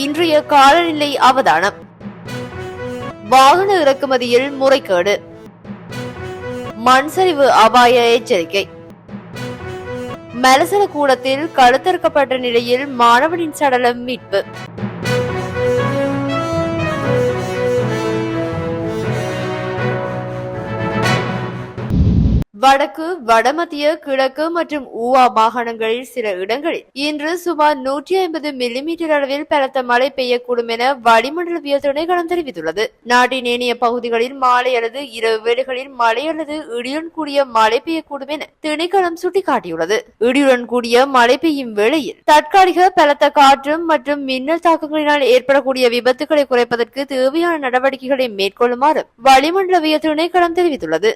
இன்றைய காலநிலை அவதானம். வாகன இறக்குமதியில் முறைகேடு, மண்சரிவு அபாய எச்சரிக்கை. மலசல கூடத்தில் கழுத்தறுக்கப்பட்ட நிலையில் மாணவனின் சடலம் மீட்பு. வடக்கு, வடமத்திய, கிழக்கு மற்றும் ஊவா மாகாணங்களில் சில இடங்களில் இன்று சுமார் 150 மில்லிமீட்டர் அளவில் பலத்த மழை பெய்யக்கூடும் என வளிமண்டலவியல் திணைக்களம் தெரிவித்துள்ளது. நாட்டின் ஏனைய பகுதிகளில் மாலை அல்லது இரவு வேளைகளில் மழை அல்லது இடியுடன் கூடிய மழை பெய்யக்கூடும் என திணைக்களம் சுட்டிக்காட்டியுள்ளது. இடியுடன் கூடிய மழை பெய்யும் வேளையில் தற்காலிக பலத்த காற்று மற்றும் மின்னல் தாக்கங்களினால் ஏற்படக்கூடிய விபத்துகளை குறைப்பதற்கு தேவையான நடவடிக்கைகளை மேற்கொள்ளுமாறு வளிமண்டலவியல் திணைக்களம் தெரிவித்துள்ளது.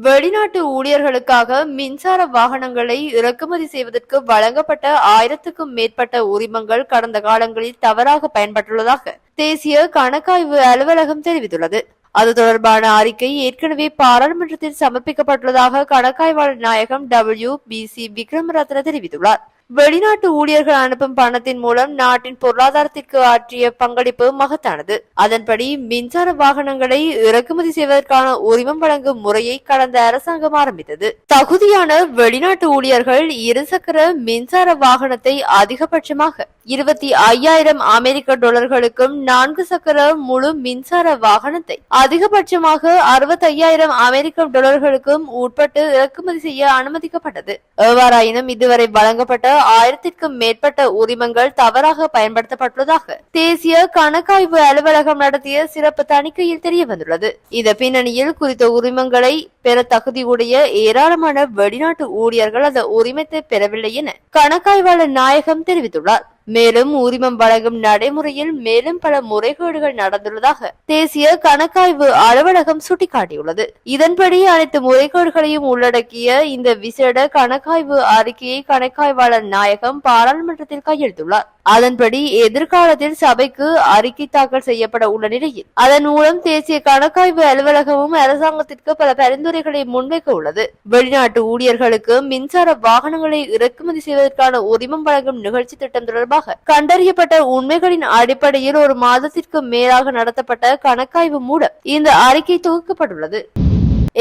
வெளிநாட்டு ஊழியர்களுக்காக மின்சார வாகனங்களை இறக்குமதி செய்வதற்கு வழங்கப்பட்ட 1000க்கும் மேற்பட்ட உரிமங்கள் கடந்த காலங்களில் தவறாக பயன்பட்டுள்ளதாக தேசிய கணக்காய்வு அலுவலகம் தெரிவித்துள்ளது. அது தொடர்பான அறிக்கை ஏற்கனவே பாராளுமன்றத்தில் சமர்ப்பிக்கப்பட்டுள்ளதாக கணக்காய்வாளர் நாயகம் WBC விக்ரமரத்ன தெரிவித்துள்ளார். வெளிநாட்டு ஊழியர்கள் அனுப்பும் பணத்தின் மூலம் நாட்டின் பொருளாதாரத்திற்கு ஆற்றிய பங்களிப்பு மகத்தானது. அதன்படி மின்சார வாகனங்களை இறக்குமதி செய்வதற்கான உரிமம் வழங்கும் முறையை கடந்த அரசாங்கம் ஆரம்பித்தது. தகுதியான வெளிநாட்டு ஊழியர்கள் இருசக்கர மின்சார வாகனத்தை அதிகபட்சமாக 25,000 அமெரிக்க டாலர்களுக்கும் 4 சக்கர முழு மின்சார வாகனத்தை அதிகபட்சமாக 65,000 அமெரிக்க டாலர்களுக்கும் உட்பட்டு இறக்குமதி செய்ய அனுமதிக்கப்பட்டது. எவ்வாறாயினும் இதுவரை வழங்கப்பட்ட 1000க்கும் மேற்பட்ட உரிமங்கள் தவறாக பயன்படுத்தப்பட்டுள்ளதாக தேசிய கணக்காய்வு அலுவலகம் நடத்திய சிறப்பு தணிக்கையில் தெரிய வந்துள்ளது. இந்த பின்னணியில் குறித்த உரிமங்களை பெற தகுதியுடைய ஏராளமான வெளிநாட்டு ஊழியர்கள் அந்த உரிமத்தை பெறவில்லை என கணக்காய்வாளர் நாயகம் தெரிவித்துள்ளார். மேலும் உரிமம் வழங்கும் நடைமுறையில் மேலும் பல முறைகேடுகள் நடந்துள்ளதாக தேசிய கணக்காய்வு அலுவலகம் சுட்டிக்காட்டியுள்ளது. இதன்படி அனைத்து முறைகேடுகளையும் உள்ளடக்கிய இந்த விசேட கணக்காய்வு அறிக்கையை கணக்காய்வாளர் நாயகம் பாராளுமன்றத்தில் கையெழுத்துள்ளார். அதன்படி எதிர்காலத்தில் சபைக்கு அறிக்கை தாக்கல் செய்யப்பட உள்ள நிலையில் அதன் மூலம் தேசிய கணக்காய்வு அலுவலகமும் அரசாங்கத்திற்கு பல பரிந்துரைகளை முன்வைக்க உள்ளது. வெளிநாட்டு ஊழியர்களுக்கு மின்சார வாகனங்களை இறக்குமதி செய்வதற்கான உரிமம் வழங்கும் நிகழ்ச்சி திட்டம் தொடர்பாக கண்டறியப்பட்ட உண்மைகளின் அடிப்படையில் ஒரு மாதத்திற்கு மேலாக நடத்தப்பட்ட கணக்காய்வு மூலம் இந்த அறிக்கை தொகுக்கப்பட்டுள்ளது.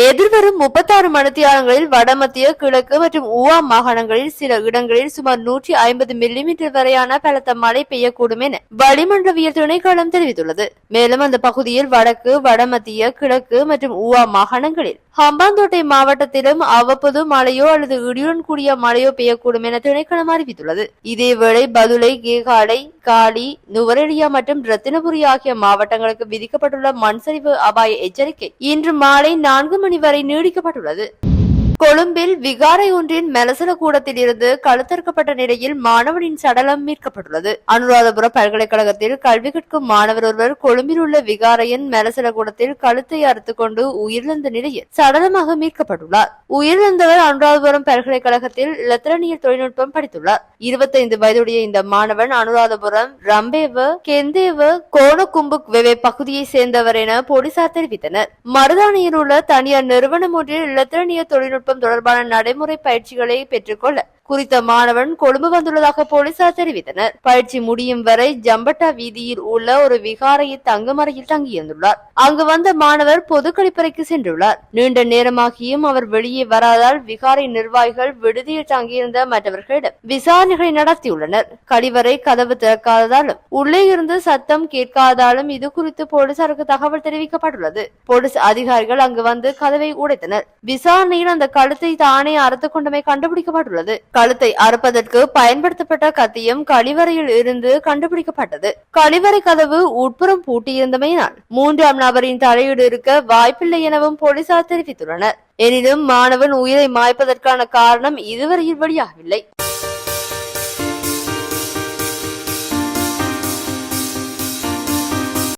எதிர்வரும் 36 மணித்தியாலங்களில் வடமத்திய, கிழக்கு மற்றும் ஊவா மாகாணங்களில் சில இடங்களில் சுமார் 150 மில்லிமீட்டர் வரையான பலத்த மழை பெய்யக்கூடும் என வளிமண்டலவியல் திணைக்களம் தெரிவித்துள்ளது. மேலும் அந்த பகுதியில் வடக்கு, வடமத்திய, கிழக்கு மற்றும் ஊவா மாகாணங்களில் ஹம்பாந்தோட்டை மாவட்டத்திலும் அவ்வப்போது மழையோ அல்லது இடியுடன் கூடிய மழையோ பெய்யக்கூடும் என திணைக்களம் அறிவித்துள்ளது. இதேவேளை பதுளை, கேகாலை, காலி, நுவரெலியா மற்றும் ரத்தினபுரி ஆகிய மாவட்டங்களுக்கு விதிக்கப்பட்டுள்ள மண்சரிவு அபாய எச்சரிக்கை இன்று மாலை 4 மணி வரை நீடிக்கப்பட்டுள்ளது. கொழும்பில் விகாரை ஒன்றின் மெலசல கூடத்தில் இருந்து கழுத்தறுக்கப்பட்ட நிலையில் மாணவனின் சடலம் மீட்கப்பட்டுள்ளது. அனுராதபுரம் பல்கலைக்கழகத்தில் கல்வி கற்கும் மாணவர் ஒருவர் கொழும்பில் உள்ள விகாரையின் மெலசல கூடத்தில் கழுத்தை அறுத்துக் கொண்டு உயிரிழந்த நிலையில் சடலமாக மீட்கப்பட்டுள்ளார். உயிரிழந்தவர் அனுராதபுரம் பல்கலைக்கழகத்தில் இலத்திரனியல் தொழில்நுட்பம் படித்துள்ளார். 25 வயதுடைய இந்த மாணவன் அனுராதபுரம், ரம்பேவ, கெந்தேவ, கோணக்கும்புக் வெவே பகுதியை சேர்ந்தவர் என போலீசார் தெரிவித்தனர். மருதானியில் உள்ள தனியார் நிறுவனம் ஒன்றில் இலத்திரனியல் தொழில்நுட்பம் தொடர்பான நடைமுறை பயிற்சிகளை பெற்றுக்கொள்ள குறித்த மாணவன் கொழும்பு வந்துள்ளதாக போலீசார் தெரிவித்தனர். பயிற்சி முடியும் வரை ஜம்பட்டா வீதியில் உள்ள ஒரு விகாரையில் தங்குமறையில் தங்கியிருந்துள்ளார். அங்கு வந்த மாணவர் பொது கழிப்பறைக்கு சென்றுள்ளார். நீண்ட நேரமாகியும் அவர் வெளியே வராதால் விகாரை நிர்வாகிகள் விடுதியில் தங்கியிருந்த மற்றவர்களிடம் விசாரணைகளை நடத்தியுள்ளனர். கழிவறை கதவு திறக்காததாலும் உள்ளே இருந்து சத்தம் கேட்காதாலும் இது குறித்து போலீசாருக்கு தகவல் தெரிவிக்கப்பட்டுள்ளது. போலீஸ் அதிகாரிகள் அங்கு வந்து கதவை உடைத்தனர். விசாரணையில் அந்த கழுத்தை தானே அறுத்துக் கொண்டமை கண்டுபிடிக்கப்பட்டுள்ளது. கழுத்தை அறுப்பதற்கு பயன்படுத்தப்பட்ட கத்தியம் கழிவறையில் இருந்து கண்டுபிடிக்கப்பட்டது. கழிவறை கதவு உட்புறம் பூட்டியிருந்தமையினால் 3ஆம் நபரின் தலையீடு இருக்க வாய்ப்பில்லை எனவும் போலீசார் தெரிவித்துள்ளனர். எனினும் மாணவன் உயிரை மாய்ப்பதற்கான காரணம் இதுவரையில் வெளியாகவில்லை.